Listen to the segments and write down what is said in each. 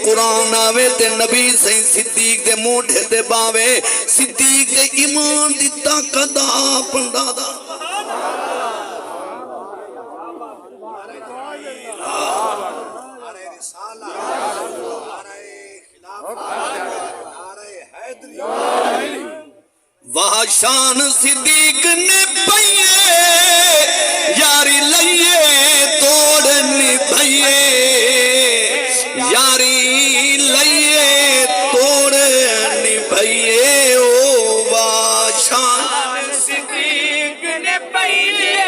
قرآن آوے تے نبی صحیح صدیق دے موڑے تے باوے صدیق دے ایمان دی طاقت دا پندہ دا وہ شان صدیق نے پئیے یاری لئیے توڑنی بھئیے یاری لئیے توڑنی بھئیے او وہ شان صدیق نے پئیے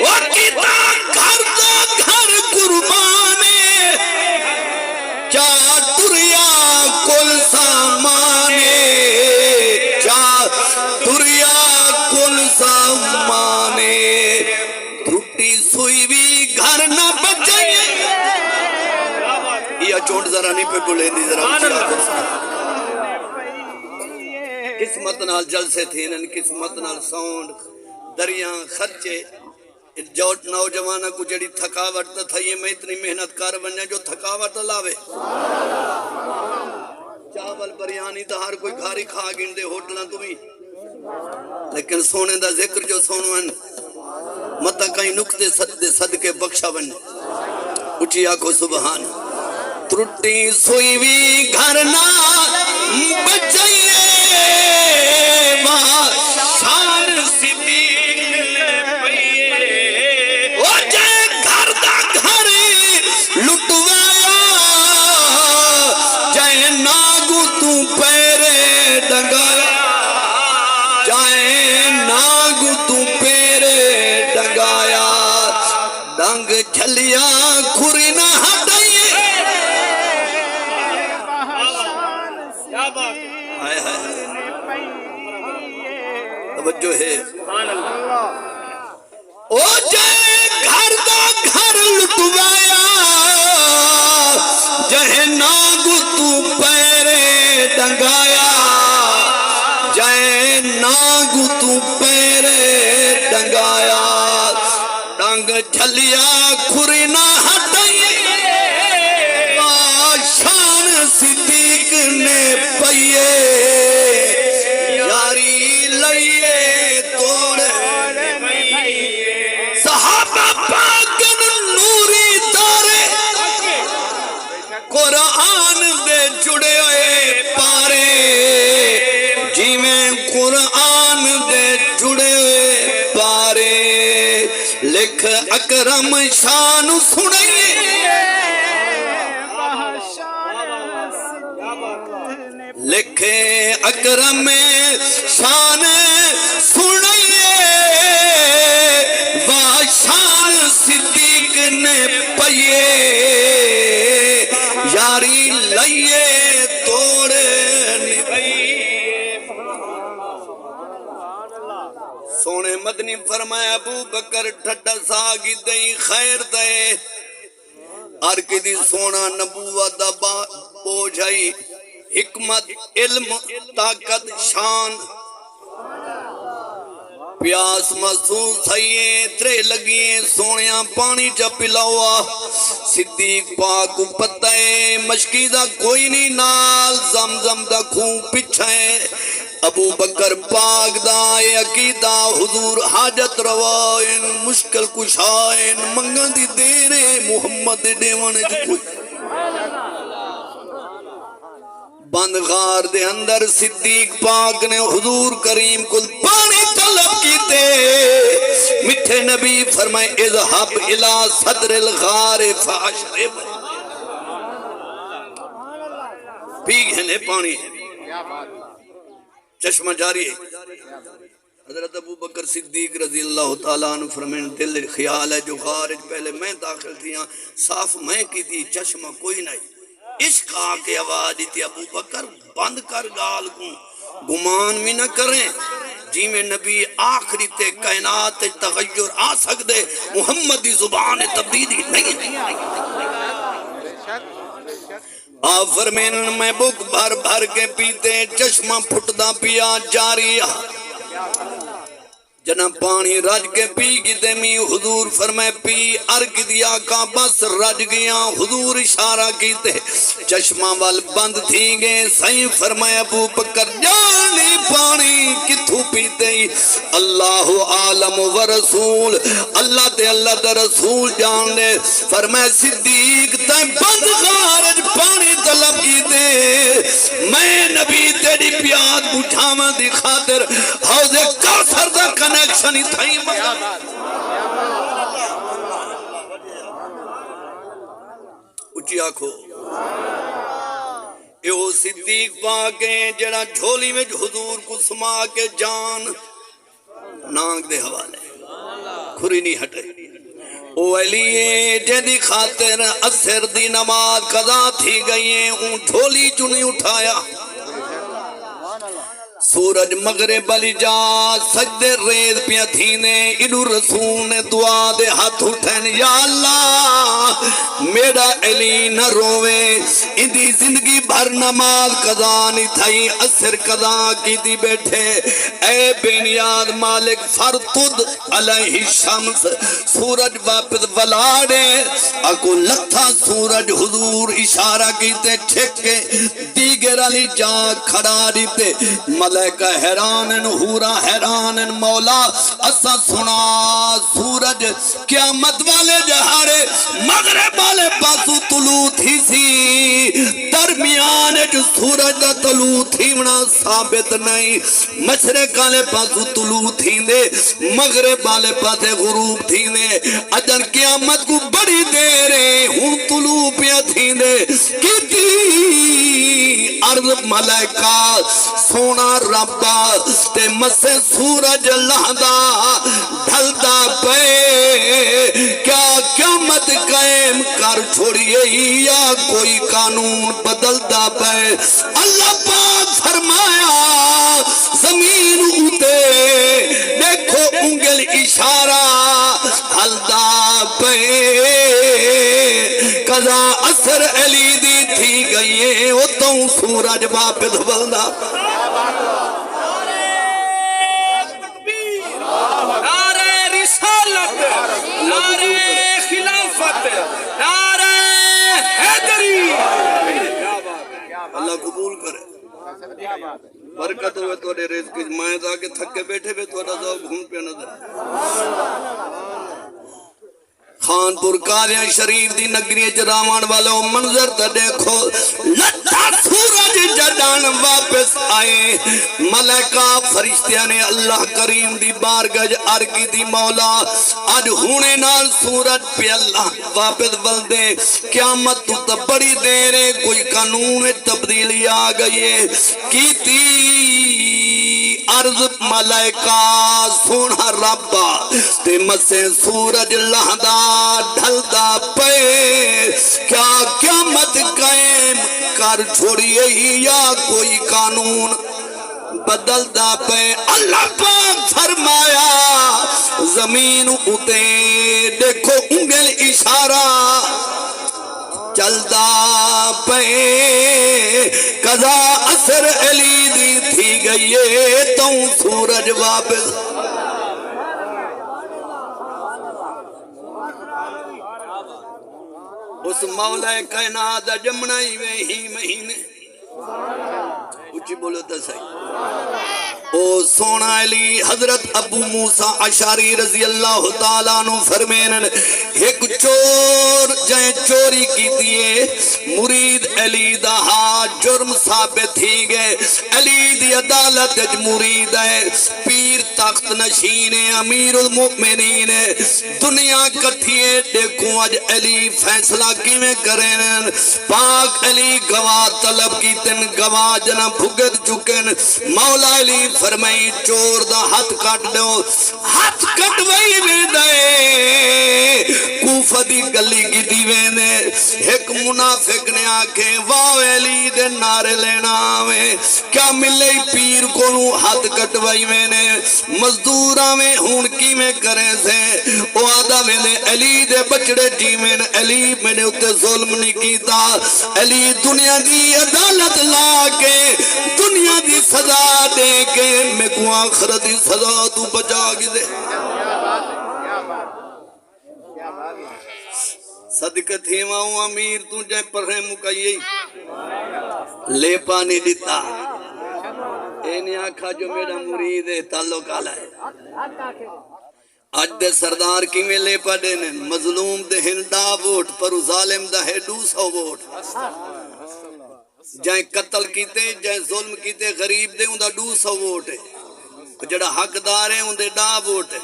وہ کتا گھر دا گھر قربانے چا ٹریا کل سامانے تریا کل سامانے تھوٹی سوئی بھی گھر نہ بچائیے یہ چوٹ ذرا نہیں پہ بولے نہیں ذرا قسمت نال جلسے تھے ان قسمت نال ساؤنڈ دریاں خرچے جو نوجوانہ کو جڑی تھکاوٹ تھا یہ میں اتنی محنت کر بنیا جو تھکاوٹ لاوے چاول بریانی تو ہر کوئی گھاری کھا گن دے ہوٹلہ تمہیں لیکن سونے دا ذکر جو سونوان مطا کہیں نکتے صدقے بخشا بن اچھی آنکھو سبحان ترٹی سوئی بھی گھر نہ بچائیے وہاں شان صدیق نے پئیے وہ جائے گھر دا گھر لٹوایا جائے ناگو تو پیرے ڈنگایا جائے ناگو تو پیرے ڈنگایا ڈنگ جھلیا کھری نہ ہٹائیے توجہ ہے او جائے گھر دا گھر لٹوایا جائے ناگو تو پیرے ڈنگایا جائے ناگو تو پیرے ڈنگایا ڈنگ جھلیا کھری نہ ہٹائیے شان صدیق نے پئیے یاری لئیے توڑے صحابہ پاکن نوری تارے قرآن دے جڑے ہوئے پارے جی میں قرآن دے جڑے ہوئے پارے لکھ اکرم شان سنائیے لکھے اکرم شان سنائیے وہ شان صدیق نے پئیے یاری لئیے توڑے سونے مدنی فرمایا ابو بکر ٹھٹا ساگی دئی خیر دے ارکی دی سونا نبوت دبا پوجھائی حکمت علم طاقت شان پیاس محسوس ہے ترے لگیے سونیاں پانی چا پلاوا صدیق پاک کو پتہ ہے مشکی دا کوئی نہیں نال زمزم دا خون پچھائے ابو بکر پاک دا عقیدہ حضور حاجت روائن مشکل کشائن منگن دی دینے محمد دیوانے جو کوئی بند غار دے اندر صدیق پاک نے حضور کریم کو پانی طلب کیتے مٹھے نبی فرمائے اذهب الى صدر الغار فاشرب پی گھنے پانی ہے چشمہ جاری ہے حضرت ابو بکر صدیق رضی اللہ تعالیٰ عنہ فرمائے دل خیال ہے جو خارج پہلے میں داخل تھی صاف میں کی تھی چشمہ کوئی نہیں عشق آکے آواز دیتی ابو بکر بند کر گال کو گمان بھی نہ کریں جی میں نبی آخری تے کائنات تغیر آ سکتے محمد دی زبان تبدیلی نہیں آپ فرمین میں بک بھر بھر کے پیتے چشمہ پھٹدا پیا جاری جنا پانی رج کے پی گی دیمی حضور فرمائے پی ارگ دیا کا بس رج گیا حضور اشارہ کیتے چشمہ وال بند تھی گئے سائیں فرمایا ابو بکر جانی پانی کتھو پیتے ہی اللہ عالم و رسول اللہ تے اللہ تے رسول جان دے فرمایا صدیق تے بند خارج پانی طلب کی دے میں نبی تیری پیاد بجھاما دی خاطر حوض کوثر دا کنیکشن ہی تھائی اچھی آنکھو یہ صدیق پاکیں جڑا جھولی میں حضور کو سما کے جان نانگ دے حوالے کھری نہیں ہٹے او علیے جیدی خاطر اثر دی نماز قضا تھی گئی ہیں اون جھولی چو نہیں اٹھایا سورج مغرب علی جا سجدے ریز پیا تھینے انہوں رسول نے دعا دے ہاتھ اٹھین یا اللہ میرا علی نہ روے اندھی زندگی بھر نماز قضا نہیں تھائی اثر قضا کی دی بیٹھے اے بینیاد مالک فرطد علیہ شمس سورج واپس ولاڑے اکو لتھا سورج حضور اشارہ کیتے چھکے دیگر علی جا کھڑا دیتے ملائکہ حیرانن ہورا حیرانن مولا اسا سنا سورج قیامت والے جہارے مغرب والے پاسو طلوع تھی سی درمیان جو سورج دا طلوع تھیونا ثابت نہیں مشرق والے پاسو طلوع تھی دے مغرب والے پاسے غروب تھی دے اجن قیامت کو بڑی دیرے ہوں طلوع پیا تھی دے کتی عرض ملائکہ سونا ربا تے مسے سورج لہدا ڈھلدا پے کیا قیامت قائم کر چھوڑیے یا کوئی قانون بدلدا پے اللہ پاک فرمایا زمین اتے دیکھو انگل اشارہ ڈھلدا پے قضا اثر علی دی تھی گئی ہے وہ تو سورج واپس بلدا اللہ قبول کرے برکت ہوئے توڑے رزق مائیں دا کے تھکے بیٹھے بے توڑا ذوق گھوم پہ نظر خانپور کالیاں شریف دی نگری جرامان والوں منظر تا دیکھو لٹھا سورج جڑان واپس آئے ملائکہ فرشتیاں نے اللہ کریم دی بارگج ارگی دی مولا آج ہونے نال سورج پہ اللہ واپس بلدے قیامت تو بڑی دیرے کوئی قانون تبدیلی آگئی ہے کیتی عرض ملائکہ سونا ربا تے مسے سورج لہدا ڈھلدا پے کیا قیامت قائم کر چھوڑیے یا کوئی قانون بدلدا پے اللہ پاک فرمایا زمین اتے دیکھو انگل اشارہ چلدا پے قضا اثر علی دی تھی گئی ہے تو سورج واپس اس مولا کائنات جمنائی میں ہی مہینے اچھی بولو تو صحیح او سونا علی حضرت ابو موسیٰ اشعری رضی اللہ تعالیٰ عنہ فرمینن ایک چور جائیں چوری کی دیئے مرید علی دہا جرم ثابت ہی گئے علی دی عدالت اج مرید ہے پیر تخت نشین امیر المؤمنین دنیا کٹھیے دیکھوں اج علی فیصلہ کی میں کریں پاک علی گواہ طلب کی تن گواہ جنا بھگت چکن مولا علی فرمائی چور دا ہاتھ کٹ دو ہاتھ کٹ وئی میں دے کوفہ دی گلی کی دیوے نے ایک منافق نے آکھیں واو علی دے نعرے لینا میں کیا ملے پیر کو نو ہاتھ کٹ وئی میں نے مزدورہ میں ہون کی میں کریں سے او آدھا میں نے علی دے بچڑے جی میں علی میں نے اتے ظلم نہیں کیتا علی دنیا دی عدالت لا کے دنیا دی سزا دے کے میں کو آخرت دی سزا تو بچا گی دے صدقہ تھیواؤں امیر تو جائے پرہیں مکئی لے پانی دیتا اے نہیں آکھا جو میرا مرید ہے تعلق آلہ ہے آج دے سردار کی میں لے پا دینے مظلوم دے ہنڈا ووٹ پر ظالم دا ہے 200 ووٹ جائیں قتل کیتے جائیں ظلم کیتے غریب دے ان دا 200 ووٹ ہے جڑا حقدار ہے ان دے ڈا ووٹ ہے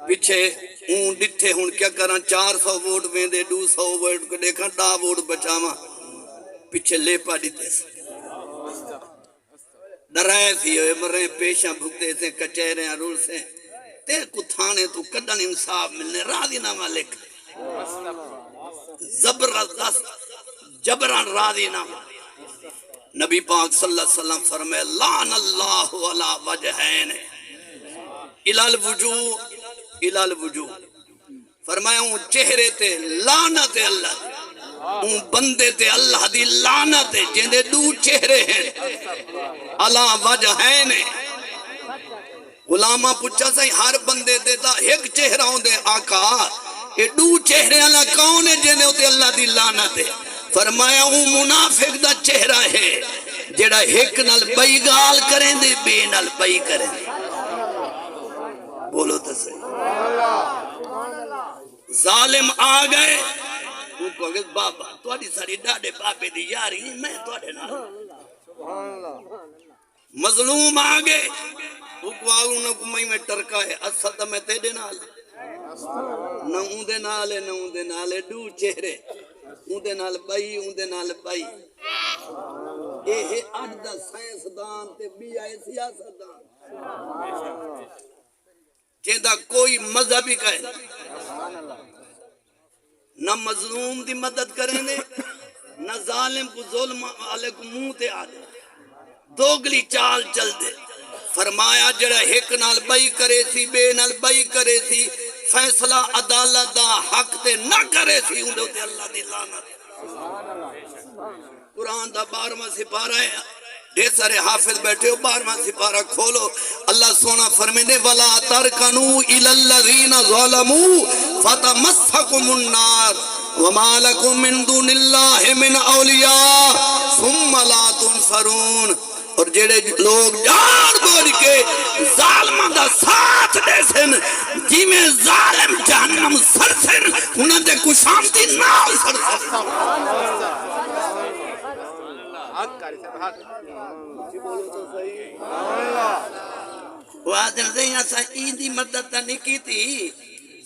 پیچھے اون ڈٹھے ہون کیا کران 400 ووٹ میں دے 200 ووٹ کو دیکھا ڈا ووٹ بچاما پیچھے لے پا دیتے سے ڈرائے تھی ہوئے مرے پیشاں بھگتے سے کچہرے رول سے تیرے کو تھانے تو کڈن انصاف ملنے راضی نامہ لکھ زبردست جبران راضی نامہ نبی پاک صلی اللہ علیہ وسلم فرمائے لعن اللہ علی وجہین الى الوجوہ فرمایا ہوں چہرے تے لعنت اللہ ہوں بندے تے اللہ دی لعنت جن دے 2 چہرے ہیں علی وجہین غلامہ پوچھا سائی ہر بندے دیتا ایک چہرہ ہوں دے آقا یہ 2 چہرے اللہ کون ہے جنہیں ہوتے اللہ دی لعنت ہے فرمایا ہوں منافق دا چہرہ ہے جڑا ایک نال بئی گال کریں دے بے نال بئی کریں دے بولو تو صحیح ظالم آ گئے وہ کہو بابا توڑی ساری ڈاڑے بابے دی یاری میں توڑے نال مظلوم آ گئے وہ کہو نہ کمائی میں ٹرکا ہے اصل تا میں تیڑے نال نہ اون دے نال ہے نہ اون دے نال ہے 2 چہرے اون دے نال بائی اون دے نال بائی اے ہے اڈ دا سائنسدان تے بی آئے سیاستدان جیندہ کوئی مذہبی کہے نہ مظلوم دی مدد کریں دے نہ ظالم کو ظلم والے کو منہ تے آ دے دوگلی چال چل دے فرمایا جڑا ایک نال بائی کرے سی بے نال بائی کرے سی فیصلہ عدالت دا حق تے نہ کرے سی انہوں تے اللہ دی لعنت قرآن دا 12واں سپارہ ہے ڈھیر سارے حافظ بیٹھے ہو 12واں سپارہ کھولو اللہ سونا فرمینے وَلَا تَرْكَنُوا إِلَى الَّذِينَ ظَلَمُوا فَتَمَسَّكُمُ النَّارُ وَمَا لَكُم مِّن دُونِ اللَّهِ مِنْ أَوْلِيَاءَ ثُمَّ لَا تُنصَرُونَ اور جڑے لوگ جان بوجھ کے ظالمہ دا ساتھ دے سن جی میں ظالم جہنم سر سن انہاں دے کشامتی نال سر سن وہ آدھر دے یہاں سا ایندی مدد تا نہیں کی تھی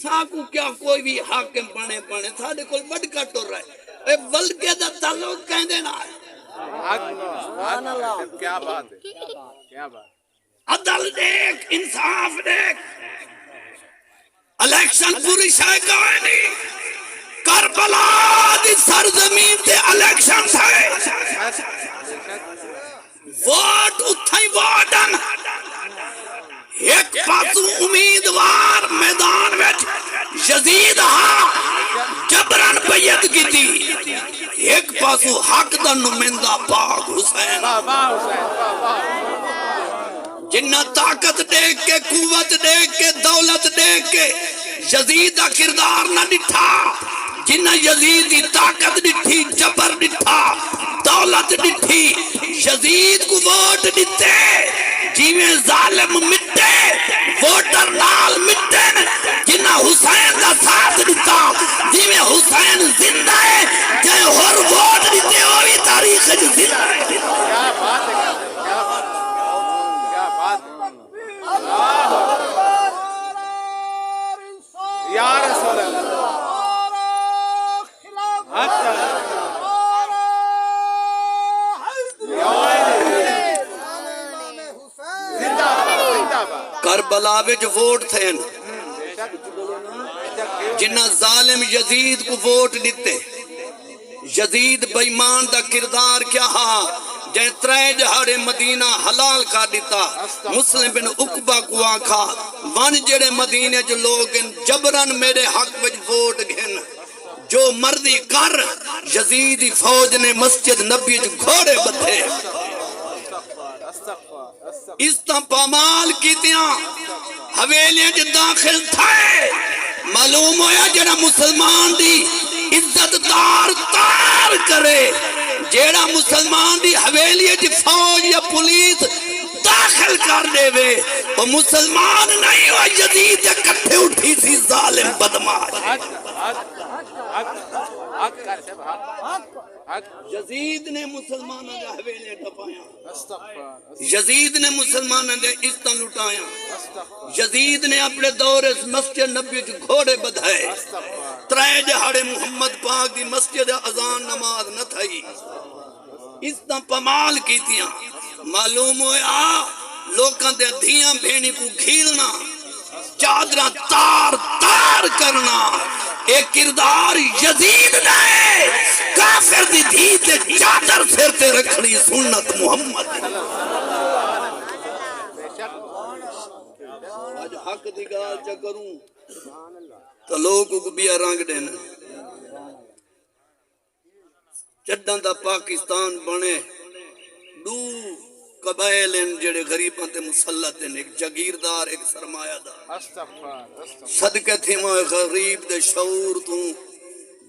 ساکو کیا کوئی بھی حاکم بنے ساڑے کل بڑکا ٹور رہا ہے اے بلکہ دا تعلق کہیں دینا ہے کیا بات ہے کیا بات عدل دیکھ انصاف دیکھ الیکشن پوری شاہ کوئی نہیں کربلا دی سرزمین تے الیکشن تھے ووٹ اتھائی ووٹن ایک پاسو امیدوار میدان میں یزید جبران بیعت کی تھی ایک پاسو حق دا نمائندہ پاک حسین جنہ طاقت دیکھ کے قوت دیکھ کے دولت دیکھ کے یزید دا کردار نہ ڈٹھا جنہ یزید دی طاقت ڈٹھی جبر ڈٹھا دولت ڈٹھی یزید کو ووٹ ڈٹھتے جی میں ظالم مٹے ووٹر نال مٹے جنہ حسین دا ساتھ ڈٹھا جی میں حسین زندہ ہے جائے ہر ووٹ ڈٹھتے ہوئی تاریخ جو زندہ ہے کیا بات ہے کیا بات ہے یا رسول اللہ کربلا وچ ووٹ تھے جنہ ظالم یزید کو ووٹ دیتے یزید بیمان دا کردار کیا ہاں جائے 3 جہاڑے مدینہ حلال کا دیتا مسلم بن عقبہ کو آکھا ون جڑے مدینہ جو لوگ جبران میرے حق وچ ووٹ گھن جو مردی کر یزیدی فوج نے مسجد نبی جو گھوڑے بدھے اس تا پامال کیتیاں حویلیاں جو داخل تھے معلوم ہویا جڑا مسلمان دی عزت دار تار کرے جیڑا مسلمان دی حویلی جی فوج یا پولیس داخل کر دے وے وہ مسلمان نہیں ہو یزید یا کٹھے اٹھی سی ظالم بدماش یزید نے مسلمانوں دے حویلے ٹپایا یزید نے مسلمانوں دے عزتاں لٹایا یزید نے اپنے دور اس مسجد نبی جو گھوڑے بدھائے ترائے دہاڑے محمد پاک دی مسجد اذان نماز نہ تھئی عزتاں پمال کیتیاں معلوم ہویا لوکاں دے دھیاں بھینی کو گھیلنا چادرہ تار تار کرنا ایک کردار یزید نے کافر دی دھی تے چادر سر تے رکھنی سنت محمد آج حق دی گال چا کروں تو لوگوں کو بیا رنگ دینا چڈن دا پاکستان بنے دو قبائل ہیں جڑے غریباں تے مسلط ہیں ایک جگیردار ایک سرمایہ دار صدقے تھے موئے غریب دے شعور تو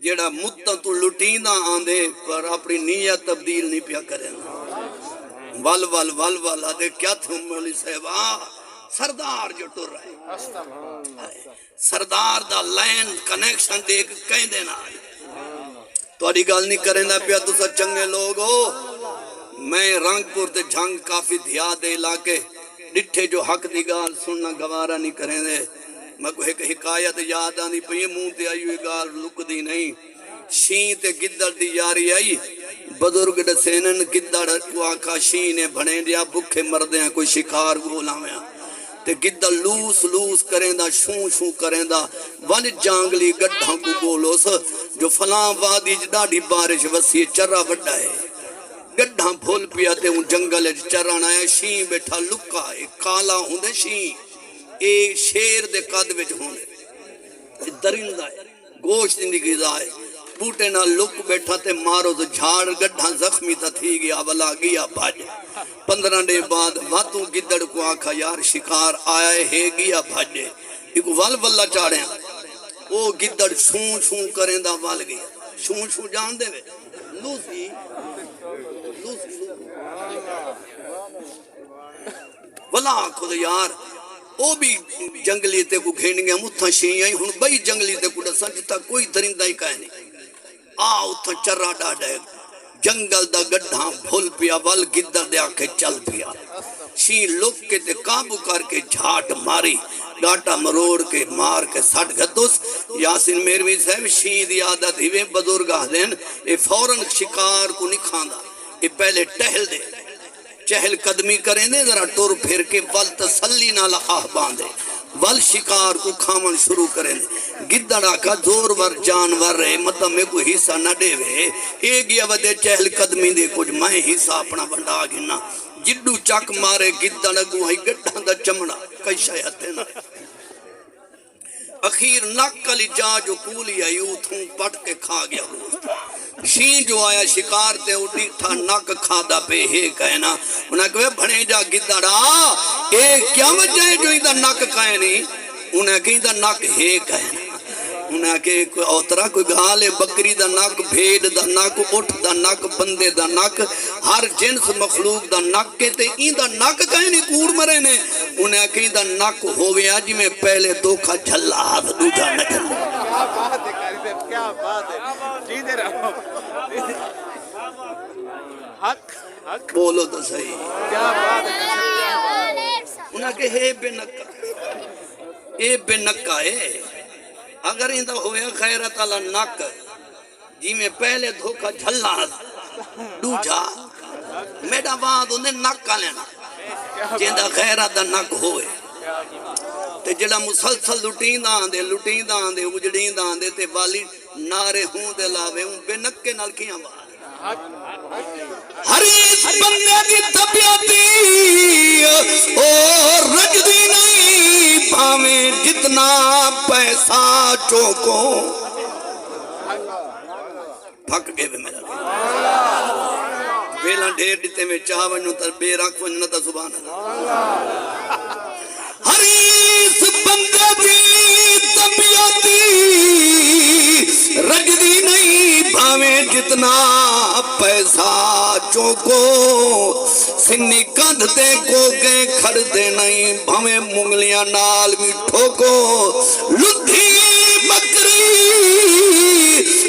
جڑا مدتاں تو لٹیندہ آندے پر اپنی نیت تبدیل نہیں پیا کریں ول آدھے کیا تھے علی صاحبہ سردار جو ٹر رہے سردار دا لین کنیکشن دیکھ کہیں دینا تو اڑی گال نہیں کریں دا پیا تو سا چنگے لوگ ہو میں رنگ پور تے جھنگ کافی دھیا دے علاقے ڈٹھے جو حق دی گال سننا گوارا نہیں کریں دے میں کو ایک حکایت یاد آنی پہ یہ مون تے آئی ہوئی گال لک دی نہیں شین تے گدڑ دی یاری آئی بزرگ ڈسینن گدڑ کو آکھا شین بھنے دیا بکھے مردے ہیں کوئی شکار گولا میں تے گدڑ لوس کریں دا شوں کریں دا ون جانگلی گڈھاں کو گولوس جو فلاں وادی جداڑی بارش وسیع چرہ وڈا ہے گڈھاں بھول پیا تے ان جنگل چران آیا شین بیٹھا لکا ایک کالا ہوں دے شین اے شیر دے قد وچ ہوں دے درندہ ہے گوشت اندگی دائے بوٹے نہ لک بیٹھا تے مارو تو جھاڑ گڈھاں زخمی تا تھی گیا ولا گیا بھاج 15 دے بعد واتوں گدڑ کو آکھا یار شکار آیا ہے گیا بھاجے ایک ول چاڑے او گدڑ شوں کریں دا وال گیا شوں جان دے وے لوسی ولا خود یار او بھی جنگلی تے کو گھین گیا متھا شیئیں آئی ہن بھئی جنگلی تے کو ڈسا جتا کوئی درندہ ہی کہنے اتھا چرہ ڈاڑے جنگل دا گڈھاں بھول پیا ول گدر دے آکھے چل پیا شین لک کے تے قابو کر کے جھاٹ ماری ڈاٹا مروڑ کے مار کے سٹ گدوس یاسین میروی صاحب شین دی عادت ہی بزرگاہ دین اے فوراں شکار کو نہیں کھاندا اے پہلے ٹہل دے چہل قدمی کریں دے ذرا ٹور پھر کے ول تسلی نہ لآہ باندے ول شکار کو کھامن شروع کریں دے گدڑا کا زور ور جانور رہے مطلب میں کوئی حصہ نہ دے وے ایک یا ودے چہل قدمی دے کچھ میں حصہ اپنا بندہ گھنا جڈو چک مارے گدڑ گو ہی گڈھاں دا چمڑا کئی شایتے نہ اخیر نکلی جا جو کولی آئیو تھوں پٹ کے کھا گیا شین جو آیا شکار تے اٹھی تھا نک کھادا پہ ہے کہنا انہاں کہے بھنے جا گدڑا اے کیا وجہ ہے جو ادھا نک کہے نہیں انہاں کہے ادھا نک ہے کہنا انہاں کہے کوئی اوترا کوئی گھالے بکری دا نک بھیڑ دا نک اٹھ دا نک بندے دا نک ہر جنس مخلوق دا نک کے تے این دا نک کہے نہیں کوڑ مرے نے انہاں کہے دا نک ہو گیا جی میں پہلے دھوکا جھلا ہاتھ دوجا نہ جھلا کیا بات ہے کریب کیا بات ہے جیدے رہو حق بولو تو صحیح کیا بات ہے انہاں کہے بے نکا ہے اگر اندہ ہویا خیرت اللہ نک جی میں پہلے دھوکا جھلا دوجا میڈا بعد انہیں نک کا لینا جیندہ خیرت نک ہوئے تے جڑا مسلسل لٹیندہ آندے اجڑیندہ آندے تے والی نارے ہوں دے لاوے ہوں بے نکے نال کیاں بات حریص بندے دی طبیعتی اور رجدی نہیں بھامیں جتنا پیسہ چوکو پھک گئے بے میرا بیلان ڈھیر دیتے میں چاہ ونو تر بے رکھ ونو تا سبحان اللہ حریص بندے دی طبیعتی رجدی نہیں بھاویں جتنا پیسہ چوکو سنی کندھ تے کوکے کھڑ دے نہیں بھاویں مونگلیاں نال بھی ٹھوکو لدھی بکری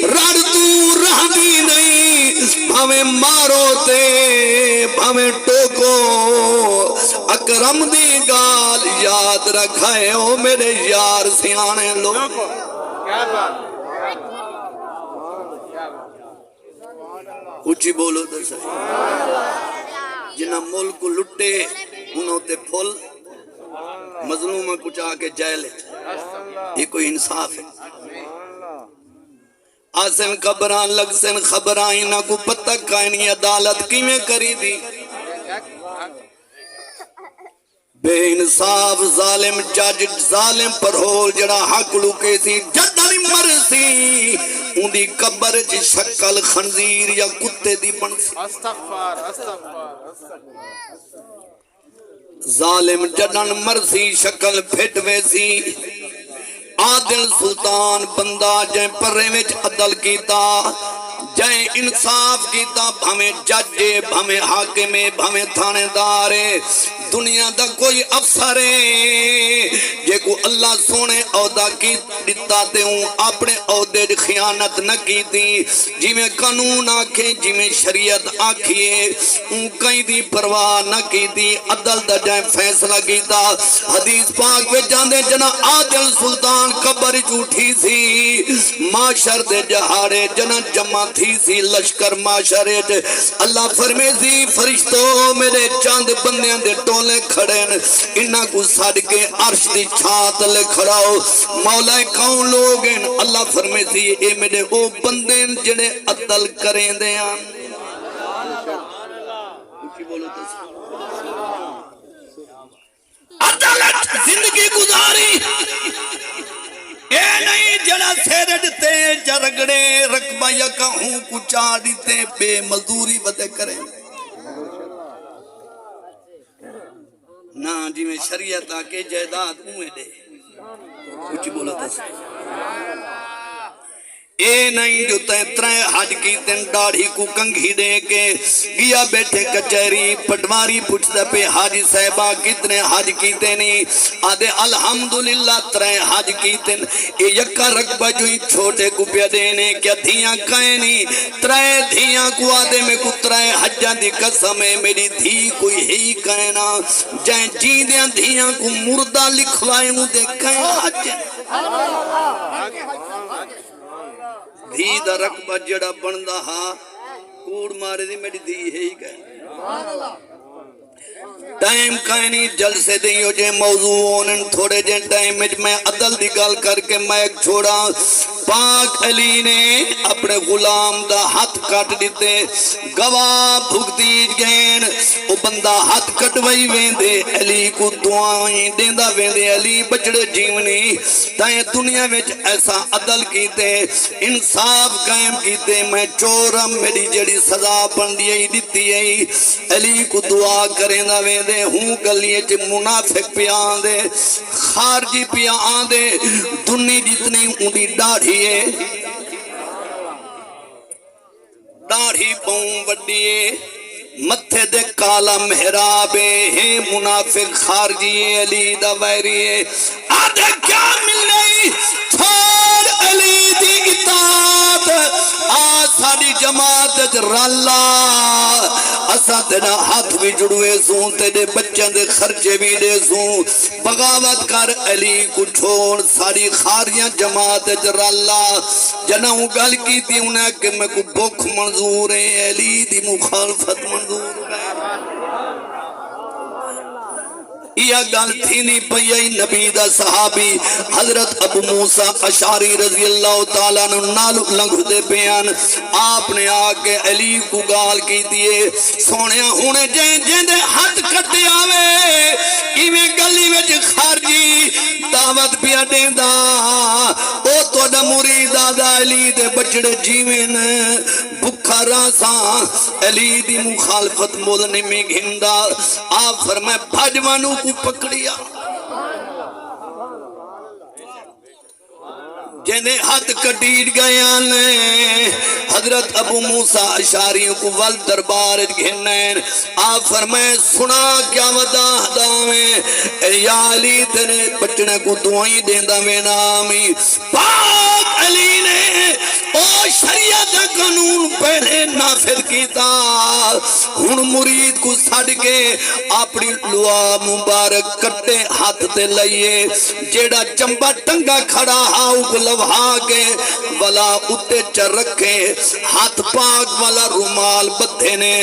رڑ تو رہدی نہیں بھاویں مارو تے بھاویں ٹوکو اکرم دی گال یاد رکھائے او میرے یار سیانے لوگ کیا بات اچھی بولو تو صحیح جنہ ملک لٹے انہوں تے پھول مظلومہ کچھ آکے جائلے یہ کوئی انصاف ہے آسن خبران لگسن خبرائیں نہ کو پتہ کائنی عدالت کی میں کری دی بے انصاف ظالم جج ظالم پر ہول جڑا حق لکے سی جدنی مرسی اندی قبر جی شکل خنزیر یا کتے دی بن سی استغفار استغفار ظالم جدن مرسی شکل پھٹ ویسی عادل سلطان بندہ جائیں پرے وچ عدل کیتا جائیں انصاف کیتا بھامیں ججے بھامیں حاکمے بھامیں تھانے دارے دنیا دا کوئی افسر ہے جے کو اللہ سونے عہدہ کی دیتا تے ہوں اپنے عہدے خیانت نہ کی تھی جی میں قانون آکھیں جی میں شریعت آکھیے ان کئی دی پرواہ نہ کی تھی عدل دا جائیں فیصلہ کیتا حدیث پاک میں جاندے جنا عادل سلطان قبر جھوٹی سی معاشر دے جہارے جنا جمع تھی سی لشکر معاشرے اللہ فرمے سی فرشتوں میرے چاند بندیاں دے ٹولے کھڑے انہاں کو ساڑھ کے عرش دی چھات لے کھڑاؤ مولا کون لوگ ہیں اللہ فرمے سی اے میرے او بندے جڑے عدل کریں دے آن عدالت زندگی گزاری اے نہیں جڑا سیرڑتے جرگڑے رقبہ یا کہوں کچا دیتے بے مزدوری ودے کریں نا جی میں شریعت آکے جائیداد ہوئے دے کچھ بولا تھا اے نہیں جو ترائے حج کی تن ڈاڑھی کو کنگھی دے کے گیا بیٹھے کچھری پٹواری پوچھتا پہ حاجی صاحبہ کتنے حج کی تنی آدھے الحمدللہ ترائے حج کی تن اے یکا رقبہ جو ہی چھوٹے کو پیا دینے کیا دھیاں کائنی ترائے دھیاں کو آدھے میں کو ترائے حجہ دی قسم ہے میری دھی کوئی ہی کائنا جائیں جیندیاں دھیاں کو مردہ لکھوائے ہوں دیکھیں حج دھی دا رقبہ جڑا بندہ ہاں کوڑ مارے دی میری دھی ہے ہی کہے ٹائم کائنی جلسے دیو جے موضوع ہونن تھوڑے جے ٹائم میں عدل دی گال کر کے مائک چھوڑا پاک علی نے اپنے غلام دا ہاتھ کٹ دیتے گواہ بھگتی گین او بندہ ہاتھ کٹوائی ویندے علی کو دعائیں دیندہ ویندے علی بچڑے جیونی تائیں دنیا میں ایسا عدل کیتے انصاف قائم کیتے میں چورم میری جڑی سزا بندی دیتی ہے علی کو دعا کریں دا ویندے ہوں گلیے چے منافق پہ آندے خارجی پہ آندے دنی جتنی اندی ڈاڑھی ہے ڈاڑھی پاؤں وڈیے متھے دے کالا محرابے ہیں منافق خارجی علی دا ویریے آدھے کیا مل گئی تھوڑ علی دی اطاعت آج ساری جماعت راللہ اسا تینا ہاتھ بھی جڑوے سوں تیرے بچوں دے خرچے بھی دے سوں بغاوت کر علی کو چھوڑ ساری خاریاں جماعت راللہ جنہوں گل کی تھی انہیں کہ میں کو بکھ منظور ہے علی دی مخالفت منظور ہے یہ گل تھی نہیں پئی نبی دا صحابی حضرت ابو موسیٰ اشعری رضی اللہ تعالیٰ نالو لنگھ دے بیان آپ نے آکے علی کو گال کی دیئے سونے ہونے جائیں دے ہاتھ کٹے آوے ایویں گلی وچ خارجی دعوت پیا دیندہ او تو دا مرید آدھا علی دے بچڑے جیوین بکھا راساں علی دی مخالفت مولنے میں گھندہ آپ فرمائے بھجوانوں کو پکڑیا جنہیں ہاتھ کٹیٹ گیا نے حضرت ابو موسیٰ اشعریوں کو ول دربار گھنین آپ فرمائے سنا کیا ودا دامیں اے یا علی تیرے بچنے کو دعائیں دیندہ میں نامی پاک علی نے او شریعت قانون پہلے نافذ کیتا ہن مرید کو سڑ کے اپنی لوا مبارک کٹے ہاتھ تے لئیے جیڑا چمبا ٹنگا کھڑا ہاؤ کو لوہا کے والا اتے چر رکھے ہاتھ پاک والا رومال بدھے نے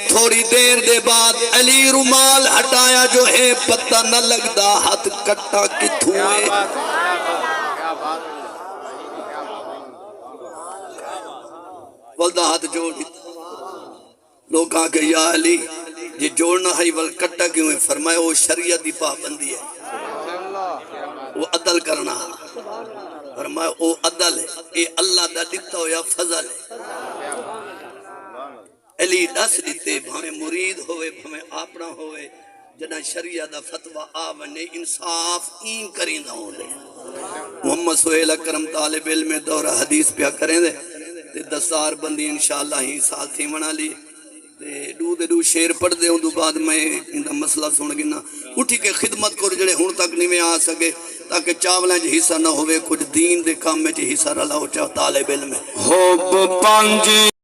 تھوڑی دیر دے بعد علی رومال ہٹایا جو ہے پتہ نہ لگدا ہاتھ کٹا کتھوں ہے والدہ ہاتھ جوڑ لوگ کہا کہ یا علی یہ جوڑنا ہے ول کٹا کیوں ہے فرمایا وہ شریعت دی پابندی ہے وہ عدل کرنا فرمایا وہ عدل ہے یہ اللہ دا دیتا ہو یا فضل ہے علی دس دیتے بھامیں مرید ہوئے بھامیں آپنا ہوئے جنہ شریعت دا فتوہ آونے انصاف این کریں دا ہو لے محمد سہیل اکرم طالب علم دورہ حدیث پیا کریں دے دستار بندی انشاءاللہ ہی ساتھ تھی منا لی دو شیر پڑھ دے ہوں دو بعد میں اندہ مسئلہ سن گنا اٹھی کے خدمت کو جڑے ہون تک نہیں میں آ سکے تاکہ چاولیں جی حصہ نہ ہوئے کچھ دین دے کام میں جی حصہ رہا ہو چاہ طالب علم ہے